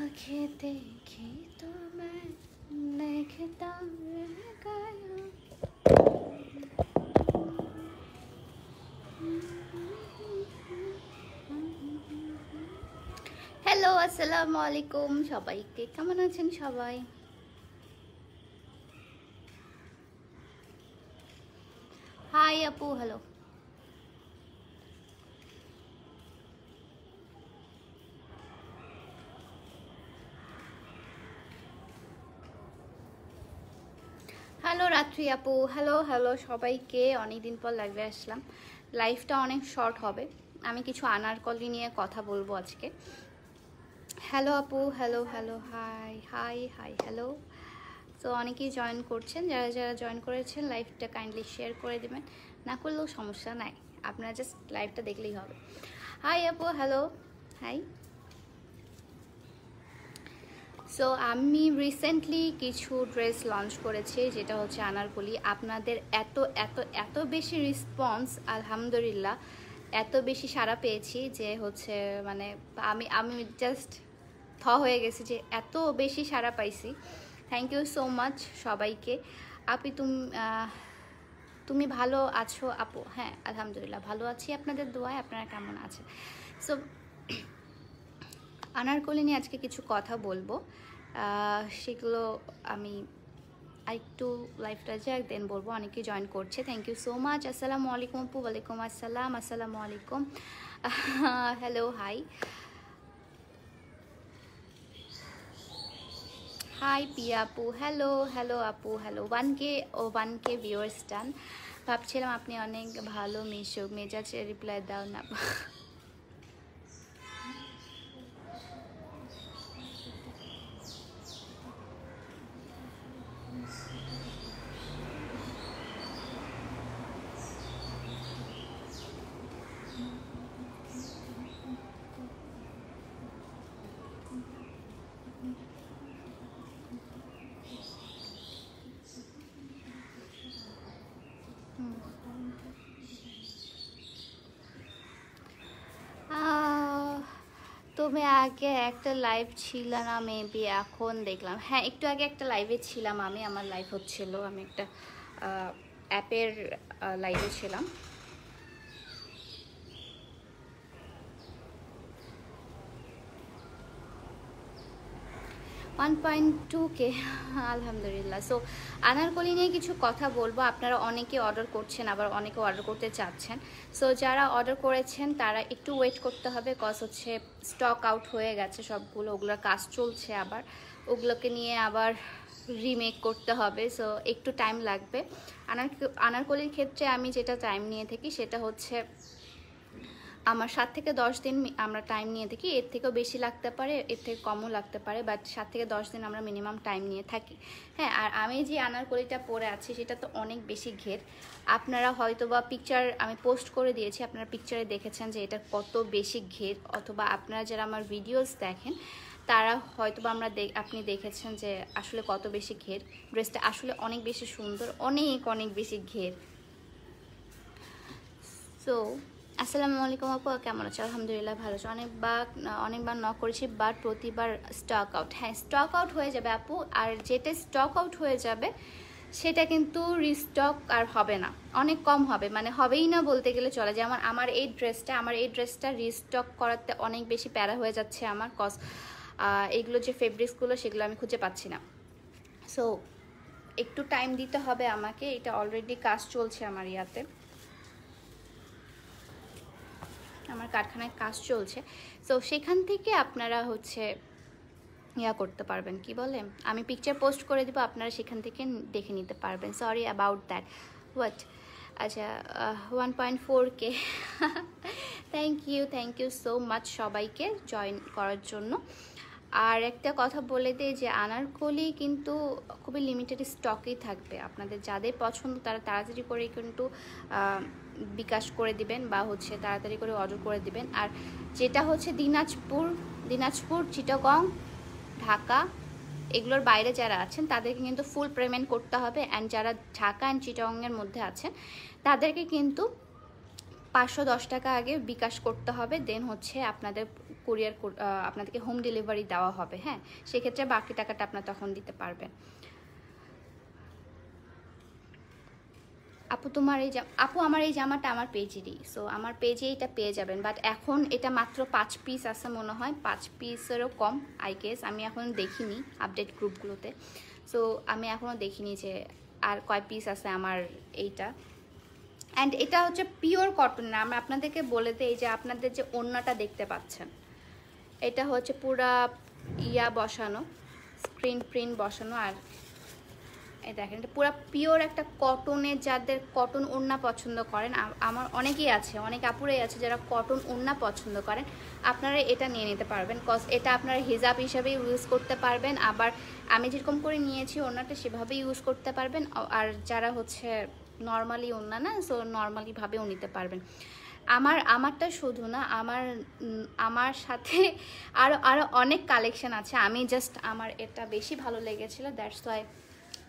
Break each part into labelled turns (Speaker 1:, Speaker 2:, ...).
Speaker 1: आंखें देखी तो मैं देखता रह गया। হ্যালো, আসসালামু আলাইকুম সবাইকে। কেমন আছেন সবাই? হাই আপু, হ্যালো। হ্যালো রাত্রি আপু, হ্যালো হ্যালো সবাইকে। অনেকদিন পর লাইভে আসলাম। লাইভটা অনেক শর্ট হবে, আমি কিছু আনারকলি নিয়ে কথা বলবো আজকে। হ্যালো আপু, hello hello, high high high, hello. তো অনেকেই জয়েন করছেন, যারা যারা জয়েন করেছেন লাইভটা কাইন্ডলি শেয়ার করে দেবেন, না করলেও সমস্যা নাই, আপনারা জাস্ট লাইভটা দেখলেই হবে। হাই আপু, হ্যালো, হাই। সো আমি রিসেন্টলি কিছু ড্রেস লঞ্চ করেছি, যেটা হচ্ছে আনারকলি। আপনাদের এত এত এত বেশি রেসপন্স, আলহামদুলিল্লাহ, এত বেশি সাড়া পেয়েছি যে হচ্ছে মানে আমি আমি জাস্ট হয়ে গেছি যে এত বেশি সাড়া পাইছি। থ্যাংক ইউ সো মাচ সবাইকে। আপনি তুমি ভালো আছো আপু? হ্যাঁ আলহামদুলিল্লাহ ভালো আছি, আপনাদের দোয়ায়। আপনারা কেমন আছেন? সো আনারকলি নিয়ে আজকে কিছু কথা বলবো, সেগুলো আমি আরেকটু লাইভটা যাক দেন বলবো। অনেকে জয়েন করছে, থ্যাংক ইউ সো মাচ। আসসালামু আলাইকুম আপু। ওয়ালাইকুম আসসালাম, আসসালামু আলাইকুম, হ্যালো, হাই হাই পিয়া আপু, হ্যালো হ্যালো আপু, হ্যালো। 1K ভিউয়ার্স ডান। ভাবছিলাম আপনি অনেক ভালো মিশুক, মেজাজে রিপ্লাই দাও না। তুমি আগে একটা লাইভ ছিল না মেবি, এখন দেখলাম। হ্যাঁ একটু আগে একটা লাইভে ছিলাম আমি, আমার লাইভ হচ্ছিল, আমি একটা অ্যাপের লাইভে ছিলাম। 1.2K, আলহামদুলিল্লাহ। সো আনারকলি নিয়ে কিছু কথা বলবো। আপনারা অনেকে অর্ডার করছেন, আবার অনেকে অর্ডার করতে চাচ্ছেন। সো যারা অর্ডার করেছেন তারা একটু ওয়েট করতে হবে, কজ হচ্ছে স্টক আউট হয়ে গেছে সবগুলো, ওগুলোর কাজ চলছে, আবার ওগুলোকে নিয়ে আবার রিমেক করতে হবে। সো একটু টাইম লাগবে। আনারকলির ক্ষেত্রে আমি যেটা টাইম নিয়ে থাকি সেটা হচ্ছে আমার 7 থেকে 10 দিন আমরা টাইম নিয়ে থাকি। এর থেকেও বেশি লাগতে পারে, এর থেকে কমও লাগতে পারে, বাট 7 থেকে 10 দিন আমরা মিনিমাম টাইম নিয়ে থাকি। হ্যাঁ, আর আমি যে আনারকলিটা পরে আছি সেটা তো অনেক বেশি ঘের। আপনারা হয়তো বা পিকচার আমি পোস্ট করে দিয়েছি, আপনারা পিকচারে দেখেছেন যে এটা কত বেশি ঘের, অথবা আপনারা যারা আমার ভিডিওস দেখেন তারা হয়তো বা আপনি দেখেছেন যে আসলে কত বেশি ঘের। ড্রেসটা আসলে অনেক বেশি সুন্দর, অনেক অনেক বেশি ঘের। সো আসসালামু আলাইকুম আপু, কেমন আছো? আলহামদুলিল্লাহ ভালো আছো। অনেকবার নক করেছি, বাট প্রতিবার স্টক আউট। হ্যাঁ স্টক আউট হয়ে যাবে আপু, আর যেটা স্টক আউট হয়ে যাবে সেটা কিন্তু রিস্টক আর হবে না, অনেক কম হবে, মানে হবেই না বলতে গেলে চলে। যেমন আমার এই ড্রেসটা রিস্টক করাতে অনেক বেশি প্যারা হয়ে যাচ্ছে আমার, কজ এইগুলো যে ফেব্রিক্সগুলো সেগুলো আমি খুঁজে পাচ্ছি না। সো একটু টাইম দিতে হবে আমাকে, এটা অলরেডি কাজ চলছে আমার আমার কারখানায় কাজ চলছে। সো সেখান থেকে আপনারা হচ্ছে করতে পারবেন, কি বলে, আমি পিকচার পোস্ট করে দিব, আপনারা সেখান থেকে দেখে নিতে পারবেন। Sorry about that. আচ্ছা 1.4K। Thank you so much সবাইকে জয়েন করার জন্য। আর একটা কথা বলে দিই যে আনারকলি কিন্তু খুবই লিমিটেড স্টকেই থাকবে। আপনাদের যাদের পছন্দ তারা তাড়াতাড়ি করে কিন্তু বিকাশ করে দিবেন, বা হচ্ছে তাড়াতাড়ি করে অর্ডার করে দিবেন। আর যেটা হচ্ছে দিনাজপুর, চিটাগং, ঢাকা, এগুলোর বাইরে যারা আছেন তাদেরকে কিন্তু ফুল পেমেন্ট করতে হবে। অ্যান্ড যারা ঢাকা অ্যান্ড চিটাগংয়ের মধ্যে আছেন তাদেরকে কিন্তু 510 টাকা আগে বিকাশ করতে হবে, দেন হচ্ছে আপনাদের কুরিয়ার আপনাদেরকে হোম ডেলিভারি দেওয়া হবে। হ্যাঁ, সেক্ষেত্রে বাকি টাকাটা আপনারা তখন দিতে পারবেন। আপু আমার এই জামাটা আমার পেজেরই, সো আমার পেজে এটা পেয়ে যাবেন, বাট এখন এটা মাত্র 5 পিস আছে মনে হয়, 5 পিসেরও কম আই গেস। আমি এখন দেখিনি আপডেট গ্রুপগুলোতে, সো আমি এখনও দেখিনি যে আর কয় পিস আছে আমার এইটা। অ্যান্ড এটা হচ্ছে পিওর কটন না, আমরা আপনাদেরকে বলে দিই যে আপনাদের যে ওড়নাটা দেখতে পাচ্ছেন এটা হচ্ছে পুরা বসানো, স্ক্রিন প্রিন্ট বসানো। আর এই দেখেন এটা পুরো পিওর একটা কটনের, যাদের কটন ওড়না পছন্দ করেন, আমার অনেকেই আছে, অনেক আপুরাই আছে যারা কটন ওড়না পছন্দ করেন, আপনারা এটা নিয়ে নিতে পারবেন। কজ এটা আপনারা হিজাব হিসাবে ইউজ করতে পারবেন, আবার আমি যেরকম করে নিয়েছি ওড়নাটা সেভাবে ইউজ করতে পারবেন। আর যারা হচ্ছে নর্মালি ওড়না না, সো নর্মালিভাবেও নিতে পারবেন। আমারটা শুধু না, আমার সাথে আরও অনেক কালেকশন আছে, আমি জাস্ট আমার এটা বেশি ভালো লেগেছিলো, দ্যাটস ওয়াই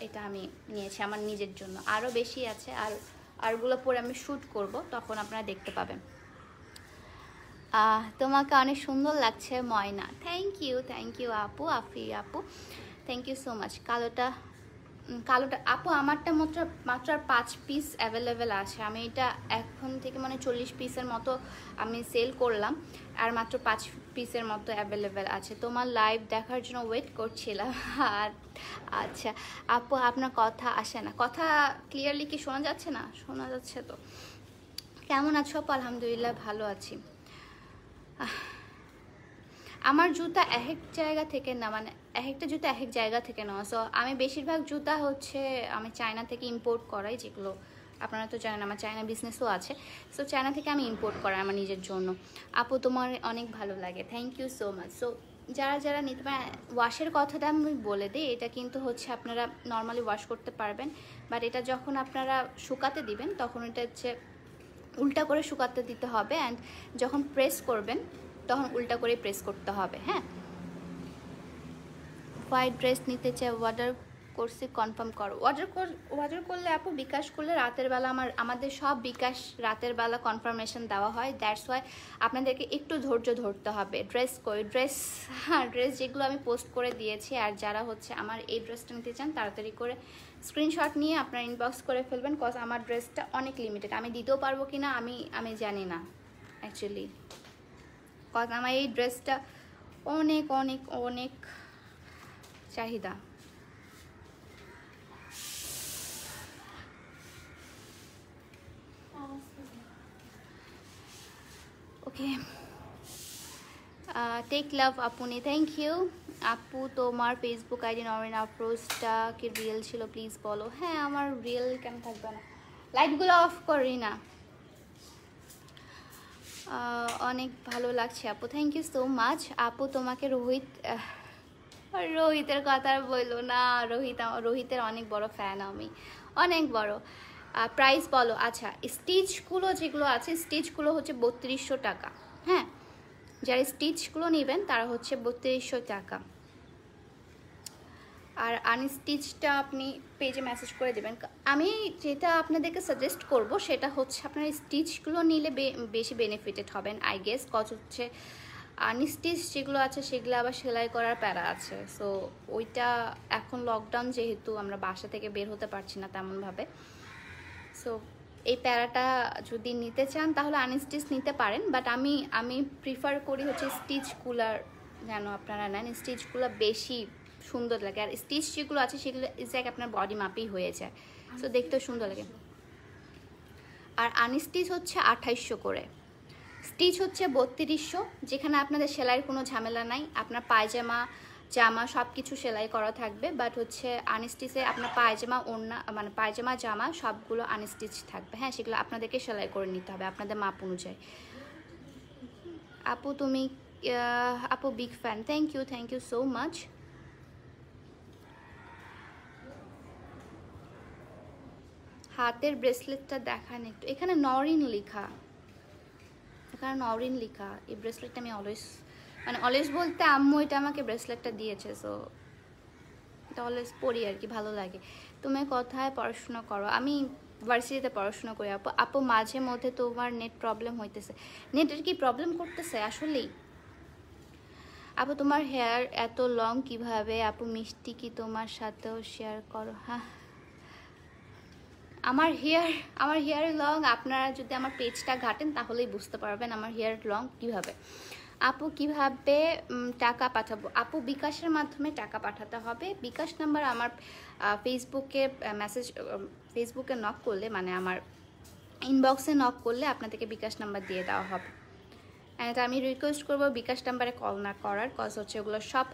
Speaker 1: এটা আমি নিয়েছি আমার নিজের জন্য। আরও বেশি আছে, আরগুলো পরে আমি শ্যুট করব, তখন আপনারা দেখতে পাবেন। তোমাকে অনেক সুন্দর লাগছে ময়না, থ্যাংক ইউ আপু, আপু থ্যাংক ইউ সো মাচ। কালোটা আপু আমারটা মাত্র 5 পিস অ্যাভেলেবেল আছে, আমি এটা এখন থেকে মানে 40 পিসের মতো আমি সেল করলাম, আর মাত্র 5 পিসের মতো অ্যাভেলেবেল আছে। তোমার লাইভ দেখার জন্য ওয়েট করছিলাম। আচ্ছা আপু, আপনার কথা আসে না, কথা ক্লিয়ারলি কি শোনা যাচ্ছে না? শোনা যাচ্ছে তো। কেমন আছো আপু? আলহামদুলিল্লাহ ভালো আছি। আমার জুতা এক জায়গা থেকে না, মানে একটা জুতা এক জায়গা থেকে নেওয়া, সো আমি বেশিরভাগ জুতা হচ্ছে আমি চায়না থেকে ইম্পোর্ট করাই, যেগুলো আপনারা তো জানেন আমার চায়না বিজনেসও আছে, সো চায়না থেকে আমি ইম্পোর্ট করাই আমার নিজের জন্য। আপু তোমার অনেক ভালো লাগে, thank you so much. So যারা নিতে পারেন, ওয়াশের কথাটা আমি বলে দিই, এটা কিন্তু হচ্ছে আপনারা নর্মালি ওয়াশ করতে পারবেন, বাট এটা যখন আপনারা শুকাতে দিবেন তখন এটা হচ্ছে উল্টা করে শুকাতে দিতে হবে, অ্যান্ড যখন প্রেস করবেন তখন উল্টা করে প্রেস করতে হবে। হ্যাঁ, হোয়াইট ড্রেস নিতে চাই, অর্ডার করছি, কনফার্ম করো। অর্ডার করলে আপু বিকাশ করলে রাতের বেলা আমাদের সব বিকাশ রাতের বেলা কনফার্মেশন দেওয়া হয়, দ্যাটস ওয়াই আপনাদেরকে একটু ধৈর্য ধরতে হবে। ড্রেস যেগুলো আমি পোস্ট করে দিয়েছি, আর যারা হচ্ছে আমার এই ড্রেসটা নিতে চান তাড়াতাড়ি করে স্ক্রিনশট নিয়ে আপনার ইনবক্স করে ফেলবেন, কজ আমার ড্রেসটা অনেক লিমিটেড, আমি দিতেও পারবো কি না আমি জানি না অ্যাকচুয়ালি, কজ আমার এই ড্রেসটা অনেক অনেক অনেক চাহিদা। ওকে, টেক লাভ আপনি, থ্যাংক ইউ আপু। তোমার ফেসবুক আইডি নরিন আফরোজটা কি রিয়েল ছিল প্লিজ বলো। হ্যাঁ, আমার রিয়েল কেন থাকবে না, লাইটগুলো অফ করি না। অনেক ভালো লাগছে আপু, থ্যাংক ইউ সো মাচ আপু। তোমাকে রোহিতের কথা বললো না, রোহিতের অনেক বড় ফ্যান আমি, অনেক বড়। প্রাইস বলো। আচ্ছা, স্টিচগুলো যেগুলো আছে, স্টিচগুলো হচ্ছে 3200 টাকা। হ্যাঁ, যারা স্টিচগুলো নেবেন তারা হচ্ছে 3200 টাকা, আর আনস্টিচটা আপনি পেজে মেসেজ করে দেবেন। আমি যেটা আপনাদেরকে সাজেস্ট করব সেটা হচ্ছে আপনার স্টিচগুলো নিলে বেশি বেনিফিটেড হবেন আই গেস, কজ হচ্ছে আনস্টিচ যেগুলো আছে সেগুলো আবার সেলাই করার প্যারা আছে, সো ওইটা এখন লকডাউন যেহেতু আমরা বাসা থেকে বের হতে পারছি না তেমনভাবে, সো এই প্যারাটা যদি নিতে চান তাহলে আনস্টিচ নিতে পারেন, বাট আমি প্রিফার করি হচ্ছে স্টিচগুলার যেন আপনারা নেন, স্টিচগুলো বেশি সুন্দর লাগে, আর স্টিচ যেগুলো আছে সেগুলো এক্স্যাক্ট আপনার বডি মাপেই হয়ে যায়, সো দেখতেও সুন্দর লাগে। আর আনস্টিচ হচ্ছে 2800 করে, স্টিচ হচ্ছে 3200, যেখানে আপনাদের সেলাইয়ের কোনো ঝামেলা নাই, আপনার পায়জামা জামা সব কিছু সেলাই করা থাকবে, বাট হচ্ছে আনস্টিচে আপনার পায়জামা ওড়না মানে পায়জামা জামা সবগুলো আনস্টিচ থাকবে। হ্যাঁ, সেগুলো আপনাদেরকে সেলাই করে নিতে হবে আপনাদের মাপ অনুযায়ী। আপু তুমি আপু big fan, thank you so much. হাতের ব্রেসলেটটা দেখান একটু, এখানে নরিন লেখা, এই ব্রেসলেটটা আমি অলওয়েজ বলতে আম্মু এটা আমাকে ব্রেসলেটটা দিয়েছে, সো এটা অলওয়েজ পরি আর কি, ভালো লাগে। তুমি কোথায় পড়াশোনা করো? আমি ভার্সিটিতে পড়াশোনা করি আপু। আপু মাঝে মধ্যে তোমার নেট প্রবলেম হইতেছে। নেটের কি প্রবলেম করতেছে আসলেই? আপু তোমার হেয়ার এত লং কিভাবে? আপু মিষ্টি কি তোমার সাথেও শেয়ার করো? হ্যাঁ, আমার হেয়ার লং। আপনারা যদি আমার পেজটা ঘাটেন তাহলেই বুঝতে পারবেন আমার হেয়ার লং কিভাবে। আপু কিভাবে টাকা পাঠাবো? আপু বিকাশের মাধ্যমে টাকা পাঠাতে হবে। বিকাশ নাম্বার আমার ফেসবুকে নক করলে, মানে আমার ইনবক্সে নক করলে আপনাদেরকে বিকাশ নাম্বার দিয়ে দেওয়া হবে। অ্যান্ড আমি রিকোয়েস্ট করবো বিকাশ নাম্বারে কল না করার, কজ হচ্ছে ওগুলো সব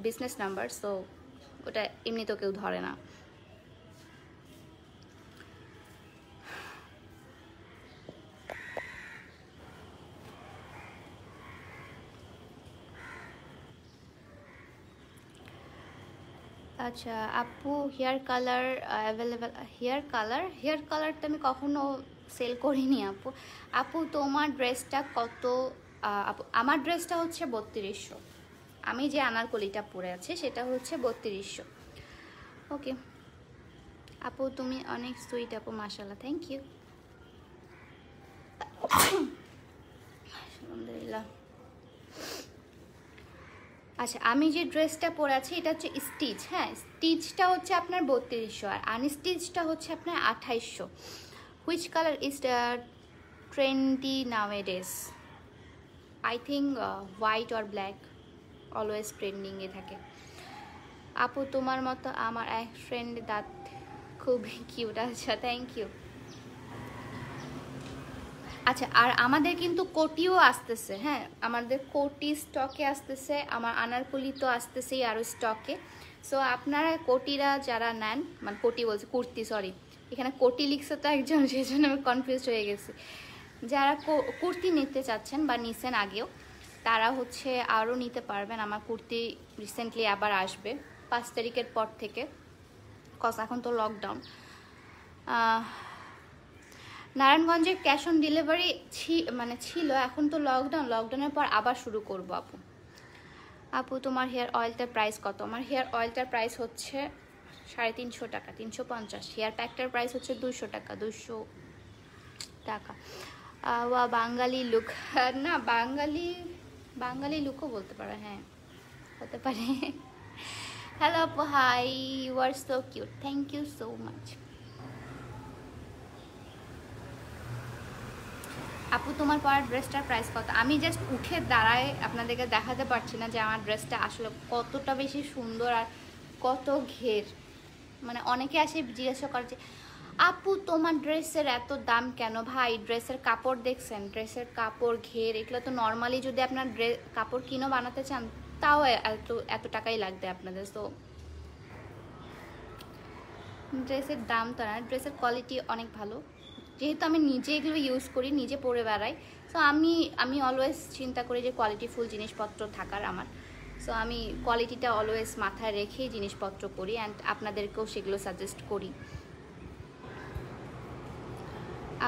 Speaker 1: বিজনেস নাম্বার, সো ওটা এমনি তো কেউ ধরে না। আচ্ছা আপু, হেয়ার কালার অ্যাভেলেবেল? হেয়ার কালারটা আমি কখনো সেল করিনি আপু। আপু তোমার ড্রেসটা কত? আপু আমার ড্রেসটা হচ্ছে 3200। আমি যে আনারকলিটা পরে আছে সেটা হচ্ছে 3200। ওকে আপু তুমি অনেক সুইট আপু, মাশাআল্লাহ, থ্যাংক ইউ। আলহামদুলিল্লাহ। আচ্ছা আমি যে ড্রেসটা পরে আছি এটা হচ্ছে স্টিচ। হ্যাঁ, স্টিচটা হচ্ছে আপনার 3200 আর আনস্টিচটা হচ্ছে আপনার 2800। Which colour is trendy nowadays? I think white or black always ট্রেন্ডিংয়ে থাকে। আপু তোমার মতো আমার এক ফ্রেন্ড দাঁত খুবই কিউট। আচ্ছা থ্যাংক ইউ। আচ্ছা আর আমাদের কিন্তু কোটিও আসতেছে। হ্যাঁ, আমাদের কোটি স্টকে আসতেছে, আমার আনারকলি তো আসতেছেই আরও স্টকে। সো আপনারা কোটিরা যারা নেন, মানে কোটি বলছে কুর্তি, সরি এখানে কোটি লিখছে তো একজন, সেই জন্য আমি কনফিউজ হয়ে গেছি। যারা কুর্তি নিতে চাচ্ছেন বা নিছেন আগেও, তারা হচ্ছে আরও নিতে পারবেন। আমার কুর্তি রিসেন্টলি আবার আসবে 5 তারিখের পর থেকে, কজ এখন তো লকডাউন। নারায়ণগঞ্জে ক্যাশ অন ডেলিভারি ছিল, এখন তো লকডাউনের পর আবার শুরু করব আপু। আপু তোমার হেয়ার অয়েলটার প্রাইস কত? আমার হেয়ার অয়েলটার প্রাইস হচ্ছে 350 টাকা, 350। হেয়ার প্যাকটার প্রাইস হচ্ছে 200 টাকা, 200 টাকা। বাঙালি লুক? না, বাঙালি লুকও বলতে পারো, হ্যাঁ হতে পারে। হ্যালো আপু, hi, you are so cute, thank you so much. আপু তোমার পরার ড্রেসটার প্রাইস কত? আমি জাস্ট উঠে দাঁড়ায় আপনাদেরকে দেখাতে পারছি না যে আমার ড্রেসটা আসলে কতটা বেশি সুন্দর আর কত ঘের। মানে অনেকে আসে জিজ্ঞাসা করে যে আপু তোমার ড্রেসের এত দাম কেন? ভাই ড্রেসের কাপড় দেখছেন? ড্রেসের কাপড়, ঘের, এগুলো তো নর্মালি যদি আপনার কাপড় কিনো বানাতে চান তাও এত টাকাই লাগবে আপনাদের। তো ড্রেসের দাম তো না, ড্রেসের কোয়ালিটি অনেক ভালো। যেহেতু আমি নিজে এগুলো ইউজ করি, নিজে পরে বেড়াই, সো আমি অলওয়েজ চিন্তা করি যে কোয়ালিটিফুল জিনিসপত্র থাকার আমার। সো আমি কোয়ালিটিটা অলওয়েজ মাথায় রেখেই জিনিসপত্র করি, অ্যান্ড আপনাদেরকেও সেগুলো সাজেস্ট করি।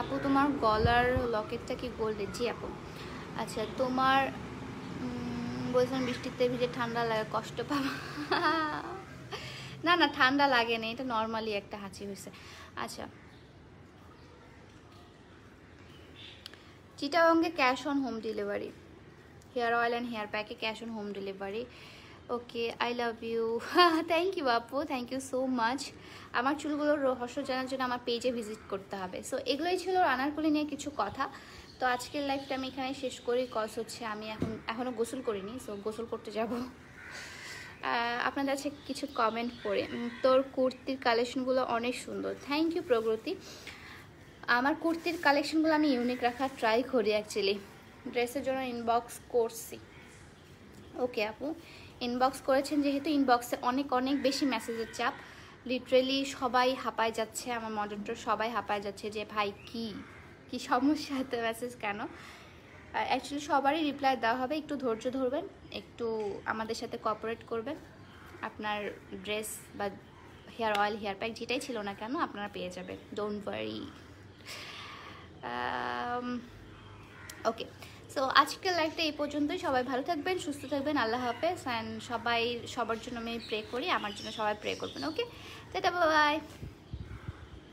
Speaker 1: আপু তোমার গলার লকেটটা কি গোল্ডের? জি আপু। আচ্ছা তোমার বলছেন বৃষ্টিতে ভিজে ঠান্ডা লাগে, কষ্ট পাবা? না না, ঠান্ডা লাগে না, এটা নর্মালি একটা হাঁচি হয়েছে। আচ্ছা চিটাগংয়ে cash on home delivery, hair oil and hair প্যাকে cash on home delivery. Okay, I love you. Thank you আপু, থ্যাংক ইউ সো মাচ। আমার চুলগুলোর রহস্য জানার জন্য আমার পেজে ভিজিট করতে হবে। সো এগুলোই ছিল আনারকলি নিয়ে কিছু কথা। তো আজকের লাইফটা আমি এখানে শেষ করি, কজ হচ্ছে আমি এখনও গোসল করিনি, সো গোসল করতে যাব। আপনাদের কাছে কিছু কমেন্ট করে, তোর কুর্তির কালেকশনগুলো অনেক সুন্দর, থ্যাংক ইউ প্রগতি। আমার কুর্তির কালেকশনগুলো আমি ইউনিক রাখার ট্রাই করি অ্যাকচুয়ালি। ড্রেসের জন্য ইনবক্স করছি। ওকে আপু, ইনবক্স করেছেন যেহেতু, ইনবক্সে অনেক বেশি মেসেজের চাপ, লিটারেলি সবাই হাঁপায় যাচ্ছে, আমার মডারেটর সবাই হাঁপায় যাচ্ছে যে ভাই কি সমস্যা, এত মেসেজ কেন? অ্যাকচুয়ালি সবারই রিপ্লাই দেওয়া হবে, একটু ধৈর্য ধরবেন, একটু আমাদের সাথে কোঅপারেট করবেন। আপনার ড্রেস বা হেয়ার অয়েল, হেয়ার প্যাক যেটাই ছিল না কেন আপনারা পেয়ে যাবেন, ডোন্ট ওয়ারি। ওকে, সো আজকের লাইফটা এই পর্যন্তই। সবাই ভালো থাকবেন, সুস্থ থাকবেন, আল্লাহ হাফেজ। অ্যান্ড সবার জন্য আমি প্রে করি, আমার জন্য সবাই প্রে করবেন। ওকে, টাটা, বাই বাই।